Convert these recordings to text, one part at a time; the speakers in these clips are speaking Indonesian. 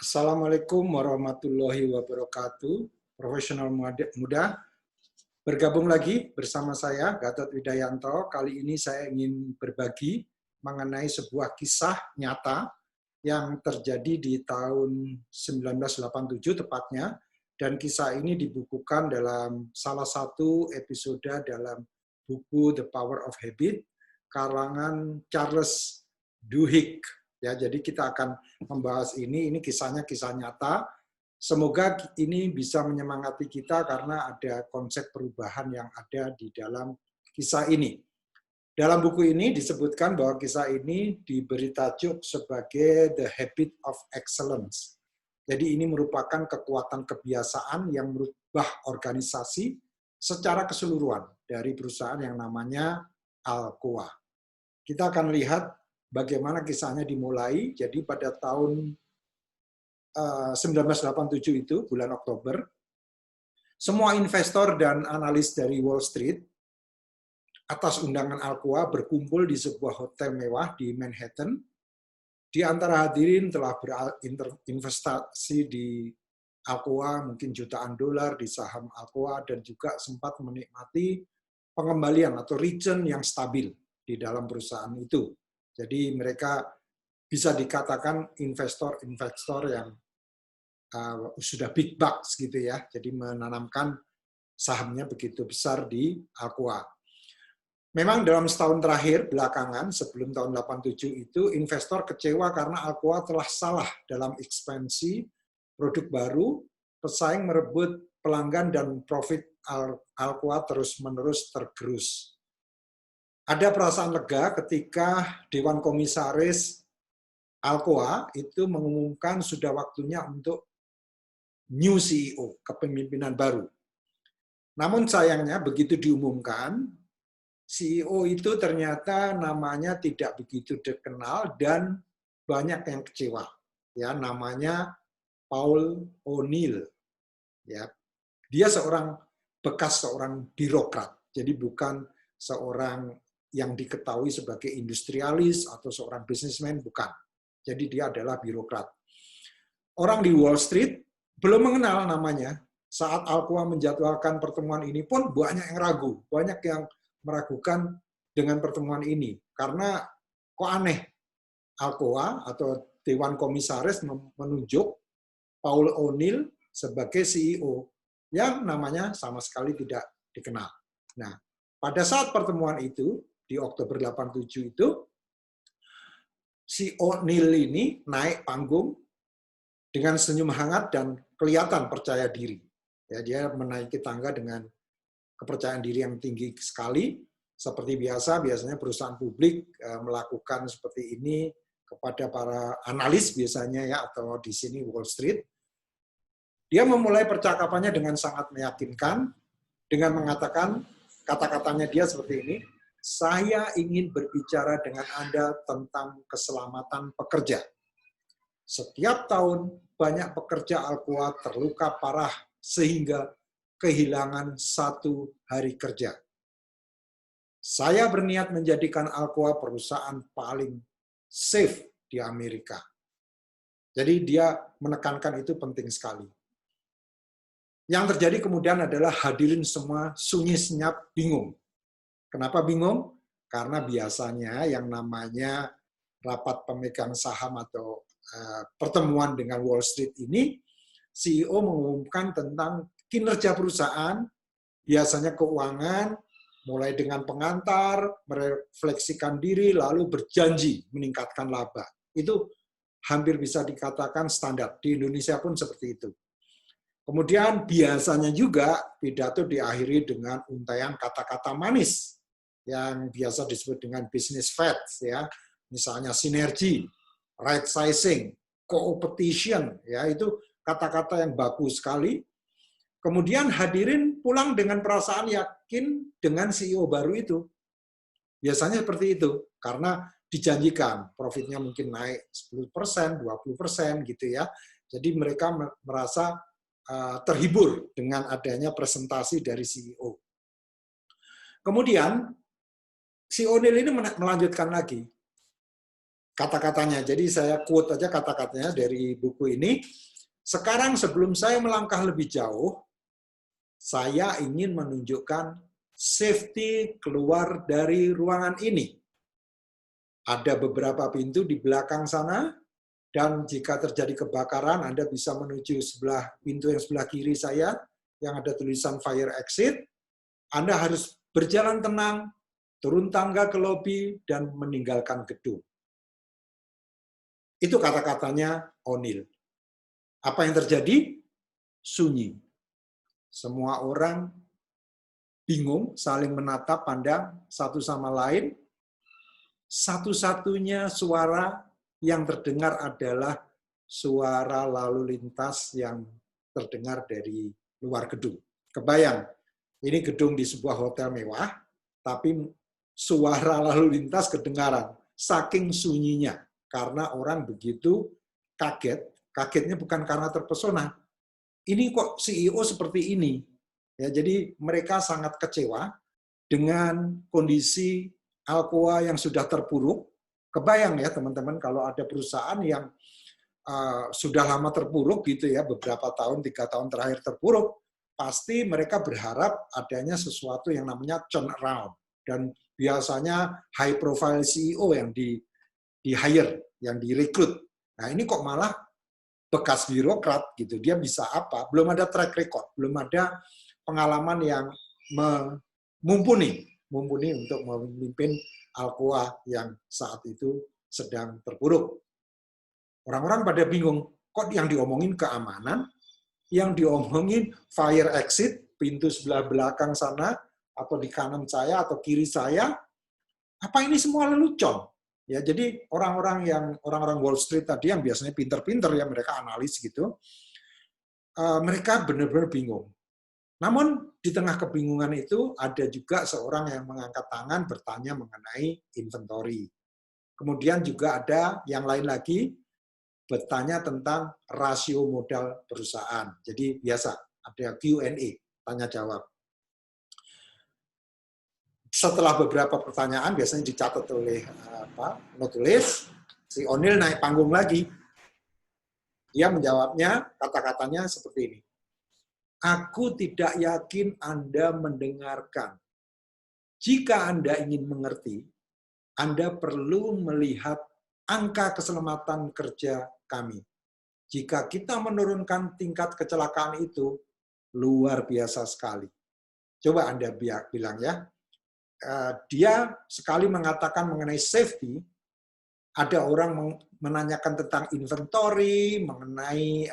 Assalamualaikum warahmatullahi wabarakatuh. Profesional muda, bergabung lagi bersama saya, Gatot Widayanto. Kali ini saya ingin berbagi mengenai sebuah kisah nyata yang terjadi di tahun 1987 tepatnya, dan kisah ini dibukukan dalam salah satu episode dalam buku The Power of Habit, karangan Charles Duhigg. Ya, jadi kita akan membahas ini kisahnya kisah nyata. Semoga ini bisa menyemangati kita karena ada konsep perubahan yang ada di dalam kisah ini. Dalam buku ini disebutkan bahwa kisah ini diberi tajuk sebagai The Habit of Excellence. Jadi ini merupakan kekuatan kebiasaan yang merubah organisasi secara keseluruhan dari perusahaan yang namanya Alcoa. Kita akan lihat bagaimana kisahnya dimulai. Jadi pada tahun 1987 itu, bulan Oktober, semua investor dan analis dari Wall Street atas undangan Alcoa berkumpul di sebuah hotel mewah di Manhattan. Di antara hadirin telah berinvestasi di Alcoa, mungkin jutaan dolar di saham Alcoa, dan juga sempat menikmati pengembalian atau return yang stabil di dalam perusahaan itu. Jadi mereka bisa dikatakan investor-investor yang sudah big bucks gitu ya, jadi menanamkan sahamnya begitu besar di Alcoa. Memang dalam setahun terakhir belakangan sebelum tahun 87 itu investor kecewa karena Alcoa telah salah dalam ekspansi produk baru, pesaing merebut pelanggan dan profit Alcoa terus-menerus tergerus. Ada perasaan lega ketika Dewan Komisaris Alcoa itu mengumumkan sudah waktunya untuk new CEO, kepemimpinan baru. Namun sayangnya begitu diumumkan, CEO itu ternyata namanya tidak begitu dikenal dan banyak yang kecewa. Ya, namanya Paul O'Neill. Ya, dia bekas seorang birokrat. Jadi bukan seorang yang diketahui sebagai industrialis atau seorang bisnismen, bukan. Jadi dia adalah birokrat. Orang di Wall Street belum mengenal namanya. Saat Alcoa menjadwalkan pertemuan ini pun banyak yang ragu, banyak yang meragukan dengan pertemuan ini. Karena kok aneh, Alcoa atau Dewan Komisaris menunjuk Paul O'Neill sebagai CEO yang namanya sama sekali tidak dikenal. Nah, pada saat pertemuan itu, di Oktober 87 itu, si O'Neill ini naik panggung dengan senyum hangat dan kelihatan percaya diri. Ya, dia menaiki tangga dengan kepercayaan diri yang tinggi sekali. Seperti biasanya perusahaan publik melakukan seperti ini kepada para analis biasanya ya, atau di sini Wall Street. Dia memulai percakapannya dengan sangat meyakinkan, dengan mengatakan, kata-katanya dia seperti ini, saya ingin berbicara dengan Anda tentang keselamatan pekerja. Setiap tahun, banyak pekerja Alcoa terluka parah sehingga kehilangan 1 hari kerja. Saya berniat menjadikan Alcoa perusahaan paling safe di Amerika. Jadi dia menekankan itu penting sekali. Yang terjadi kemudian adalah hadirin semua sunyi senyap, bingung. Kenapa bingung? Karena biasanya yang namanya rapat pemegang saham atau pertemuan dengan Wall Street ini, CEO mengumumkan tentang kinerja perusahaan, biasanya keuangan, mulai dengan pengantar, merefleksikan diri, lalu berjanji meningkatkan laba. Itu hampir bisa dikatakan standar. Di Indonesia pun seperti itu. Kemudian biasanya juga pidato diakhiri dengan untaian kata-kata manis yang biasa disebut dengan business facts, ya, misalnya sinergi, right sizing, competition, ya, itu kata-kata yang bagus sekali. Kemudian hadirin pulang dengan perasaan yakin dengan CEO baru itu. Biasanya seperti itu, karena dijanjikan profitnya mungkin naik 10%, 20% gitu ya. Jadi mereka merasa terhibur dengan adanya presentasi dari CEO. Kemudian si O'Neill ini melanjutkan lagi. kata-katanya. Jadi saya quote aja kata-katanya dari buku ini. Sekarang sebelum saya melangkah lebih jauh, saya ingin menunjukkan safety keluar dari ruangan ini. Ada beberapa pintu di belakang sana, dan jika terjadi kebakaran, Anda bisa menuju sebelah pintu yang sebelah kiri saya, yang ada tulisan fire exit. Anda harus berjalan tenang, turun tangga ke lobi, dan meninggalkan gedung. Itu kata-katanya O'Neill. Apa yang terjadi? Sunyi. Semua orang bingung, saling menatap, pandang satu sama lain. Satu-satunya suara yang terdengar adalah suara lalu lintas yang terdengar dari luar gedung. Kebayang, ini gedung di sebuah hotel mewah, tapi suara lalu lintas kedengaran, saking sunyinya. Karena orang begitu kaget, kagetnya bukan karena terpesona. Ini kok CEO seperti ini? Ya, jadi mereka sangat kecewa dengan kondisi Alcoa yang sudah terpuruk. Kebayang ya teman-teman kalau ada perusahaan yang sudah lama terpuruk gitu ya, beberapa tahun, 3 tahun terakhir terpuruk, pasti mereka berharap adanya sesuatu yang namanya turnaround. Dan biasanya high profile CEO yang di hire, yang direkrut. Nah ini kok malah bekas birokrat gitu, dia bisa apa? Belum ada track record, belum ada pengalaman yang mumpuni untuk memimpin Alcoa yang saat itu sedang terpuruk. Orang-orang pada bingung, kok yang diomongin keamanan, yang diomongin fire exit, pintu sebelah belakang sana, atau di kanan saya, atau kiri saya, apa ini semua lelucon? Ya, jadi orang-orang Wall Street tadi yang biasanya pinter-pinter ya, mereka analis gitu, mereka benar-benar bingung. Namun di tengah kebingungan itu ada juga seorang yang mengangkat tangan bertanya mengenai inventory. Kemudian juga ada yang lain lagi bertanya tentang rasio modal perusahaan. Jadi biasa ada Q&A, tanya jawab. Setelah beberapa pertanyaan biasanya dicatat oleh penulis, si O'Neill naik panggung lagi. Dia menjawabnya, kata-katanya seperti ini. Aku tidak yakin Anda mendengarkan. Jika Anda ingin mengerti, Anda perlu melihat angka keselamatan kerja kami. Jika kita menurunkan tingkat kecelakaan itu, luar biasa sekali. Coba Anda bilang ya, dia sekali mengatakan mengenai safety, ada orang menanyakan tentang inventory, mengenai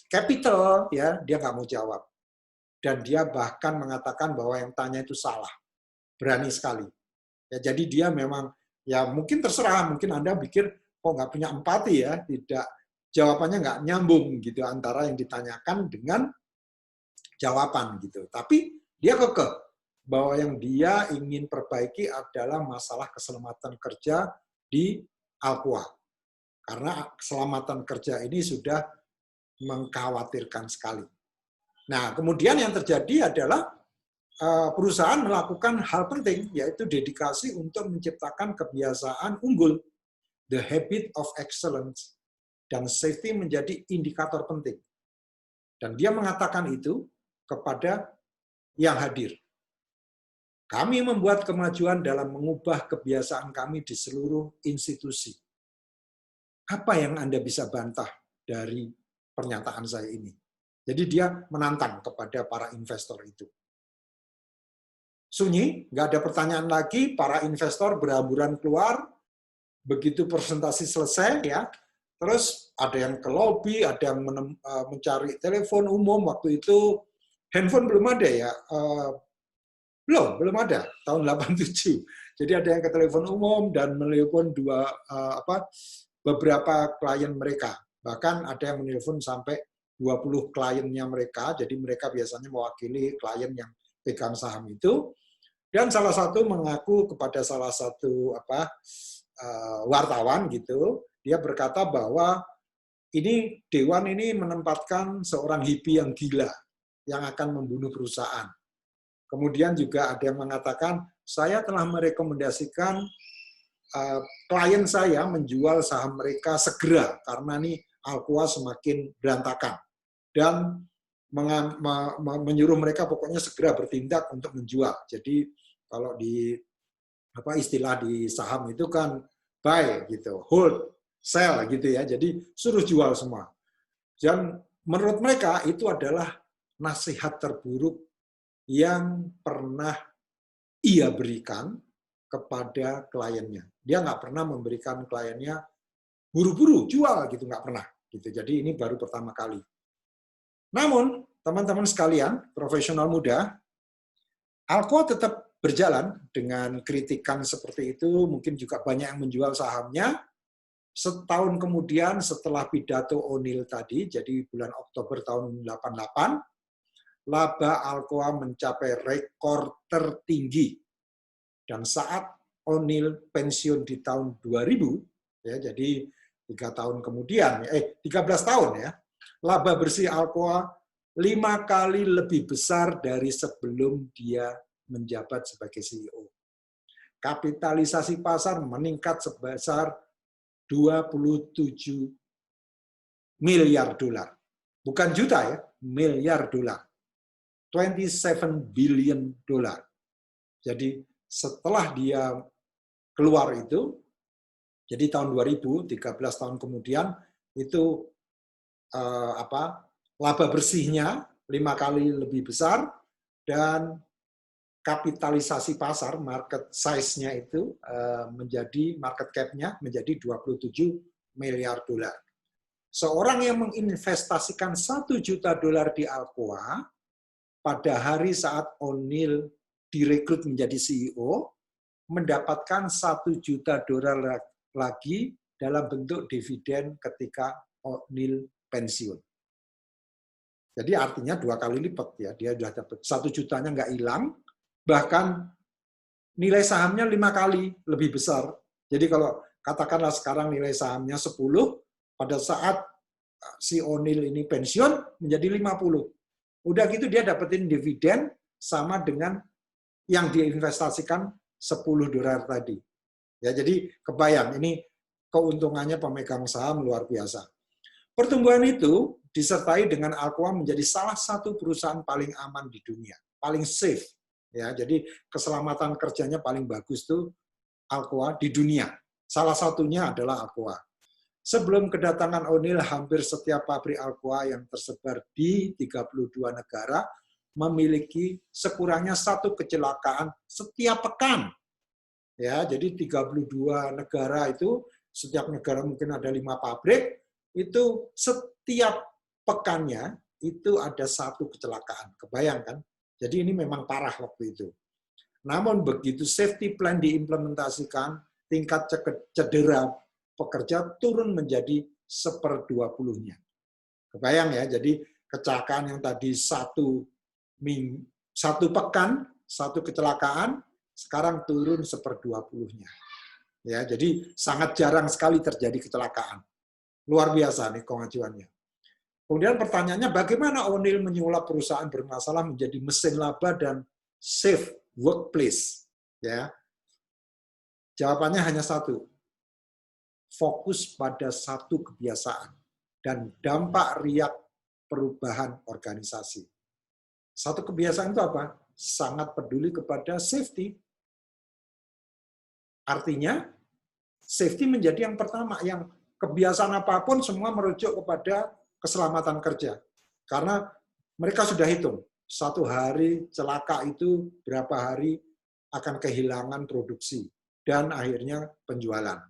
capital, ya dia nggak mau jawab. Dan dia bahkan mengatakan bahwa yang tanya itu salah. Berani sekali. Ya, jadi dia memang, ya mungkin terserah, mungkin Anda pikir, kok nggak punya empati ya, tidak, jawabannya nggak nyambung gitu antara yang ditanyakan dengan jawaban gitu. Tapi dia kekeh bahwa yang dia ingin perbaiki adalah masalah keselamatan kerja di Alcoa. Karena keselamatan kerja ini sudah mengkhawatirkan sekali. Nah, kemudian yang terjadi adalah perusahaan melakukan hal penting, yaitu dedikasi untuk menciptakan kebiasaan unggul, the habit of excellence, dan safety menjadi indikator penting. Dan dia mengatakan itu kepada yang hadir. Kami membuat kemajuan dalam mengubah kebiasaan kami di seluruh institusi. Apa yang Anda bisa bantah dari pernyataan saya ini? Jadi dia menantang kepada para investor itu. Sunyi, nggak ada pertanyaan lagi, para investor berhamburan keluar, begitu presentasi selesai, ya, terus ada yang ke lobby, ada yang mencari telepon umum, waktu itu handphone belum ada ya, belum ada, tahun 87. Jadi ada yang ke telepon umum dan menelpon beberapa klien mereka. Bahkan ada yang menelpon sampai 20 kliennya mereka, jadi mereka biasanya mewakili klien yang pegang saham itu. Dan salah satu mengaku kepada salah satu wartawan gitu, dia berkata bahwa ini Dewan ini menempatkan seorang hippie yang gila yang akan membunuh perusahaan. Kemudian juga ada yang mengatakan, saya telah merekomendasikan klien saya menjual saham mereka segera karena nih Alcoa semakin berantakan dan menyuruh mereka pokoknya segera bertindak untuk menjual. Jadi kalau di istilah di saham itu kan buy gitu, hold, sell gitu ya. Jadi suruh jual semua. Dan menurut mereka itu adalah nasihat terburuk yang pernah ia berikan kepada kliennya. Dia nggak pernah memberikan kliennya buru-buru jual gitu, nggak pernah. Gitu. Jadi ini baru pertama kali. Namun teman-teman sekalian, profesional muda, Alcoa tetap berjalan dengan kritikan seperti itu. Mungkin juga banyak yang menjual sahamnya. Setahun kemudian setelah pidato O'Neill tadi, jadi bulan Oktober tahun 88, laba Alcoa mencapai rekor tertinggi. Dan saat O'Neill pensiun di tahun 2000, ya, jadi 13 tahun ya, laba bersih Alcoa 5 kali lebih besar dari sebelum dia menjabat sebagai CEO. Kapitalisasi pasar meningkat sebesar 27 miliar dolar. Bukan juta ya, miliar dolar. 27 billion dolar. Jadi setelah dia keluar itu, jadi tahun 2000, 13 tahun kemudian, itu laba bersihnya 5 kali lebih besar, dan kapitalisasi pasar, market size-nya itu menjadi, market cap-nya menjadi 27 miliar dolar. Seorang yang menginvestasikan 1 juta dolar di Alcoa, pada hari saat O'Neill direkrut menjadi CEO, mendapatkan 1 juta dolar lagi dalam bentuk dividen ketika O'Neill pensiun. Jadi artinya 2 kali lipat ya, dia sudah dapat 1 jutanya nggak hilang, bahkan nilai sahamnya 5 kali lebih besar. Jadi kalau katakanlah sekarang nilai sahamnya 10, pada saat si O'Neill ini pensiun menjadi 50. Udah gitu dia dapetin dividen sama dengan yang diinvestasikan 10 dolar tadi. Ya, jadi kebayang ini keuntungannya pemegang saham luar biasa. Pertumbuhan itu disertai dengan Alcoa menjadi salah satu perusahaan paling aman di dunia, paling safe. Ya, jadi keselamatan kerjanya paling bagus tuh Alcoa di dunia. Salah satunya adalah Alcoa. Sebelum kedatangan O'Neill, hampir setiap pabrik Alcoa yang tersebar di 32 negara memiliki sekurangnya 1 kecelakaan setiap pekan. Ya, jadi 32 negara itu, setiap negara mungkin ada 5 pabrik, itu setiap pekannya itu ada 1 kecelakaan. Kebayang kan? Jadi ini memang parah waktu itu. Namun begitu safety plan diimplementasikan, tingkat cedera pekerja turun menjadi 1/20-nya. Kebayang ya, jadi kecelakaan yang tadi 1 pekan, 1 kecelakaan, sekarang turun 1/20-nya. Ya, jadi sangat jarang sekali terjadi kecelakaan. Luar biasa nih kemajuannya. Kemudian pertanyaannya, bagaimana O'Neill menyulap perusahaan bermasalah menjadi mesin laba dan safe workplace? Ya, jawabannya hanya 1. Fokus pada 1 kebiasaan dan dampak riak perubahan organisasi. 1 kebiasaan itu apa? Sangat peduli kepada safety. Artinya, safety menjadi yang pertama, yang kebiasaan apapun semua merujuk kepada keselamatan kerja. Karena mereka sudah hitung, 1 hari celaka itu berapa hari akan kehilangan produksi dan akhirnya penjualan.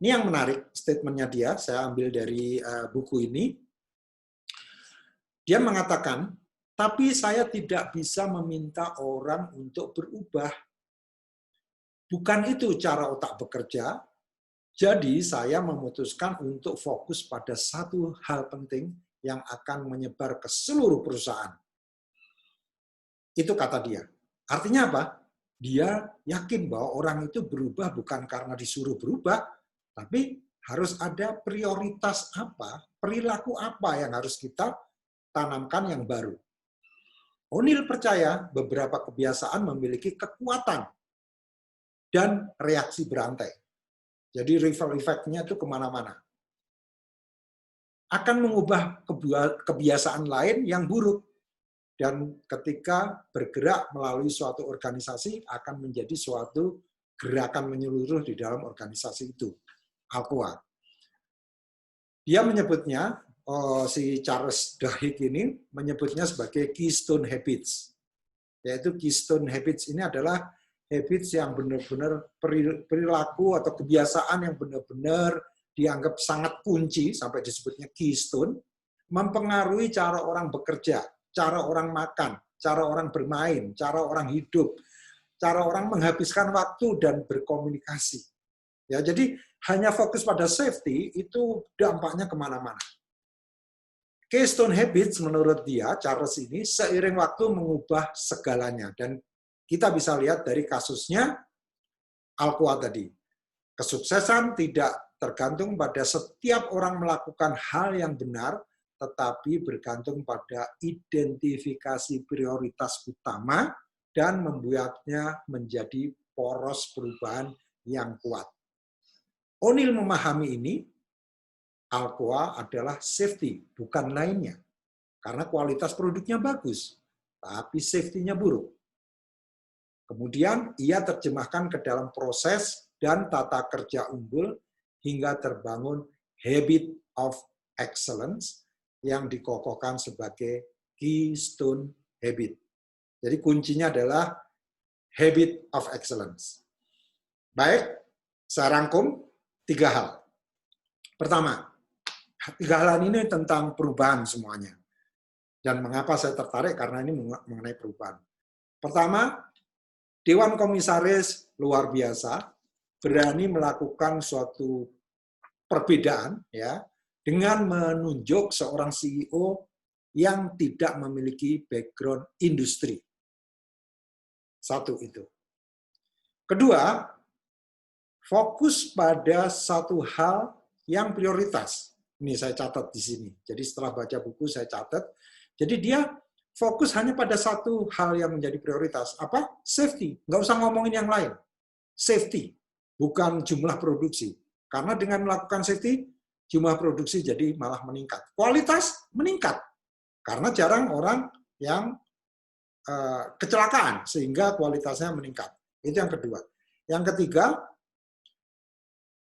Ini yang menarik statementnya dia, saya ambil dari buku ini. Dia mengatakan, tapi saya tidak bisa meminta orang untuk berubah. Bukan itu cara otak bekerja, jadi saya memutuskan untuk fokus pada 1 hal penting yang akan menyebar ke seluruh perusahaan. Itu kata dia. Artinya apa? Dia yakin bahwa orang itu berubah bukan karena disuruh berubah, tapi harus ada prioritas apa, perilaku apa yang harus kita tanamkan yang baru. O'Neill percaya beberapa kebiasaan memiliki kekuatan dan reaksi berantai. Jadi ripple effect-nya itu kemana-mana. Akan mengubah kebiasaan lain yang buruk. Dan ketika bergerak melalui suatu organisasi akan menjadi suatu gerakan menyeluruh di dalam organisasi itu. Alcoa. Dia menyebutnya, si Charles Duhigg ini menyebutnya sebagai keystone habits. Yaitu keystone habits ini adalah habits yang benar-benar perilaku atau kebiasaan yang benar-benar dianggap sangat kunci, sampai disebutnya keystone, mempengaruhi cara orang bekerja, cara orang makan, cara orang bermain, cara orang hidup, cara orang menghabiskan waktu dan berkomunikasi. Ya, jadi hanya fokus pada safety itu dampaknya kemana-mana. Keystone habits menurut dia, Charles ini, seiring waktu mengubah segalanya. Dan kita bisa lihat dari kasusnya Alcoa tadi. Kesuksesan tidak tergantung pada setiap orang melakukan hal yang benar, tetapi bergantung pada identifikasi prioritas utama dan membuatnya menjadi poros perubahan yang kuat. O'Neill memahami ini, Alcoa adalah safety, bukan lainnya. Karena kualitas produknya bagus, tapi safety-nya buruk. Kemudian ia terjemahkan ke dalam proses dan tata kerja unggul hingga terbangun habit of excellence yang dikokohkan sebagai keystone habit. Jadi kuncinya adalah habit of excellence. Baik, saya rangkum 3 hal. Pertama, 3 hal ini tentang perubahan semuanya. Dan mengapa saya tertarik? Karena ini mengenai perubahan. Pertama, Dewan Komisaris luar biasa berani melakukan suatu perbedaan ya dengan menunjuk seorang CEO yang tidak memiliki background industri. Satu itu. Kedua, fokus pada satu hal yang prioritas. Ini saya catat di sini. Jadi setelah baca buku saya catat. Jadi dia fokus hanya pada satu hal yang menjadi prioritas. Apa? Safety. Nggak usah ngomongin yang lain. Safety, bukan jumlah produksi. Karena dengan melakukan safety, jumlah produksi jadi malah meningkat. Kualitas meningkat. Karena jarang orang yang kecelakaan, sehingga kualitasnya meningkat. Itu yang kedua. Yang ketiga,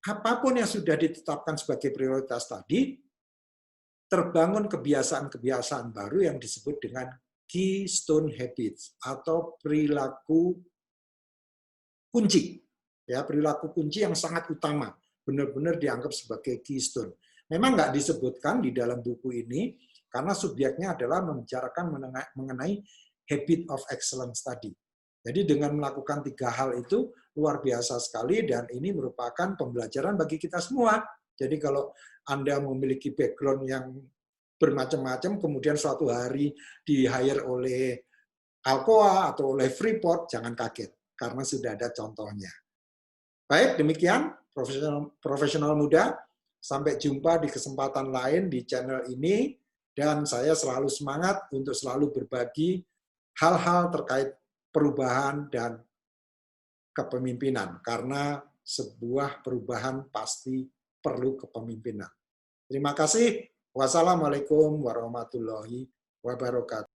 apapun yang sudah ditetapkan sebagai prioritas tadi, terbangun kebiasaan-kebiasaan baru yang disebut dengan keystone habits atau perilaku kunci. Ya, perilaku kunci yang sangat utama, benar-benar dianggap sebagai keystone. Memang nggak disebutkan di dalam buku ini, karena subjeknya adalah membicarakan mengenai habit of excellence tadi. Jadi dengan melakukan 3 hal itu luar biasa sekali, dan ini merupakan pembelajaran bagi kita semua. Jadi kalau Anda memiliki background yang bermacam-macam, kemudian suatu hari di-hire oleh Alcoa atau oleh Freeport, jangan kaget, karena sudah ada contohnya. Baik, demikian profesional muda. Sampai jumpa di kesempatan lain di channel ini, dan saya selalu semangat untuk selalu berbagi hal-hal terkait perubahan dan kepemimpinan, karena sebuah perubahan pasti perlu kepemimpinan. Terima kasih. Wassalamualaikum warahmatullahi wabarakatuh.